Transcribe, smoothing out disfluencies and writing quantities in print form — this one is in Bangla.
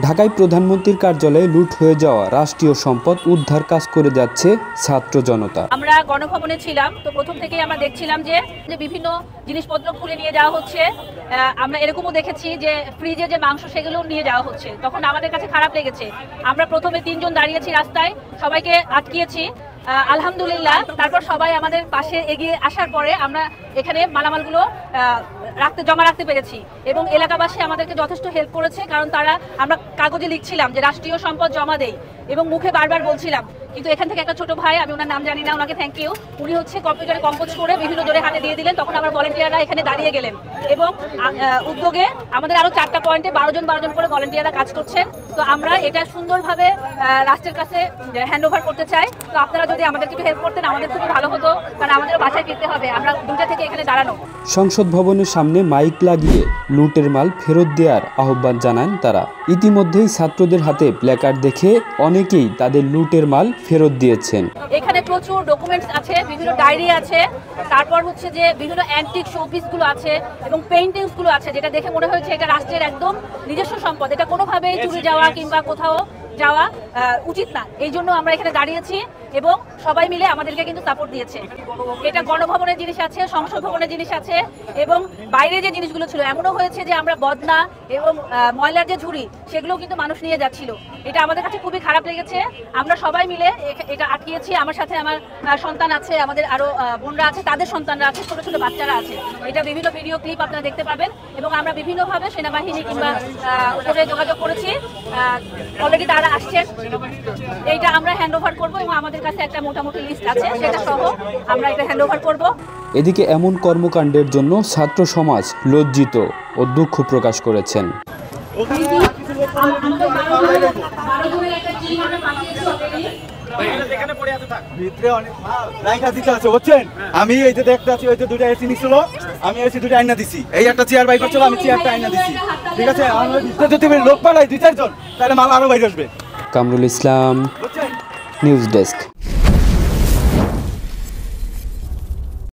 ঢাকায় প্রধানমন্ত্রীর কার্যালয়ে লুট হয়ে যাওয়া রাষ্ট্রীয় সম্পদ উদ্ধার কাজ করে যাচ্ছে ছাত্র জনতা। আমরা গণভবনে ছিলাম, তো প্রথম থেকেই আমরা দেখছিলাম যে বিভিন্ন জিনিসপত্র খুলে নিয়ে যাওয়া হচ্ছে। আমরা এরকমও দেখেছি যে ফ্রিজে যে মাংস সেগুলো নিয়ে যাওয়া হচ্ছে। তখন আমাদের কাছে খারাপ লেগেছে। আমরা প্রথমে 3 জন দাঁড়িয়েছি রাস্তায়, সবাইকে আটকিয়েছি। আলহামদুলিল্লাহ তারপর সবাই আমাদের পাশে এগিয়ে আসার পরে আমরা এখানে মালামালগুলো জমা রাখতে পেরেছি এবং এলাকাবাসী আমাদেরকে যথেষ্ট হেল্প করেছে, কারণ আমরা কাগজে লিখছিলাম যে রাষ্ট্রীয় সম্পদ জমা দেই এবং মুখে বারবার বলছিলাম। কিন্তু এখান থেকে একটা ছোট ভাই, আমি ওনার নাম জানি না, ওনাকে থ্যাংক ইউ, উনি কম্পিউটারে কম্পোজ করে বিভিন্ন জোরে হাতে দিয়ে দিলেন। তখন আমার ভলেন্টিয়াররা এখানে দাঁড়িয়ে গেলেন এবং উদ্যোগে আমাদের আরো 4টা পয়েন্টে 12 জন করে ভলেন্টিয়াররা কাজ করছেন। তো আমরা এটা সুন্দরভাবে রাষ্ট্রের কাছে হ্যান্ড ওভার করতে চাই। তো আপনারা যদি আমাদেরকে একটু হেল্প করতেন আমাদের খুবই ভালো হতো, কারণ আমাদের বাসায় ফিরতে হবে। আমরা 2টা থেকে এখানে দাঁড়ানো। সংসদ ভবনের সামনে মাইক লাগিয়ে লুটের মাল ফেরত দেওয়ার আহ্বান জানান তারা। ইতিমধ্যেই ছাত্রদের হাতে প্ল্যাকার্ড দেখে অনেকেই তাদের লুটের মাল ফেরত দিয়েছেন। এখানে প্রচুর ডকুমেন্টস আছে, বিভিন্ন ডায়েরি আছে, তারপর হচ্ছে যে বিভিন্ন অ্যান্টিক শোপিসগুলো আছে এবং পেইন্টিংসগুলো আছে, যেটা দেখে মনে হয়েছে এটা রাষ্ট্রের একদম নিজস্ব সম্পদ। এটা কোনোভাবেই চুরি যাওয়া কিংবা কোথাও যাওয়া উচিত না। এই জন্য আমরা এখানে দাঁড়িয়েছি এবং সবাই মিলে আমাদেরকে কিন্তু সাপোর্ট দিয়েছে। এটা গণভবনের জিনিস আছে, সংসদ ভবনের জিনিস আছে এবং বাইরে যে জিনিসগুলো ছিল এমনও হয়েছে যে আমরা বদনা এবং ময়লার যে ঝুড়ি সেগুলো কিন্তু মানুষ নিয়ে যাচ্ছিল। এটা আমাদের কাছে খুবই খারাপ লেগেছে। আমরা সবাই মিলে এটা আটকিয়েছি। আমার সাথে আমার সন্তান আছে, আমাদের আরো বোনরা আছে, তাদের সন্তানরা আছে, ছোট ছোট বাচ্চারা আছে। এটা বিভিন্ন ভিডিও ক্লিপ আপনারা দেখতে পাবেন এবং আমরা বিভিন্নভাবে সেনাবাহিনী কিংবা উপরে যোগাযোগ করেছি। অলরেডি তারা আসছেন। এইটা আমরা হ্যান্ড ওভার করবো এবং আমাদের কাছে একটা মোটামুটি লিস্ট আছে, সেটা সহ আমরা এটা হ্যান্ড ওভার করবো। এদিকে এমন কর্মকাণ্ডের জন্য ছাত্র সমাজ লজ্জিত ও দুঃখ প্রকাশ করেছেন। আমি এই যে দেখতে আছি, ওই যে 2টা এসি নিছিল, আমি এসি 2টা আইনা দিছি। এই একটা চেয়ার বাইক করছিল, আমি চেয়ারটা আইনা দিছি। ঠিক আছে, যদি লোক পাঠাই 2-4 জন, তাহলে মাল আরো বাইরে আসবে। Kamrul Islam, news desk.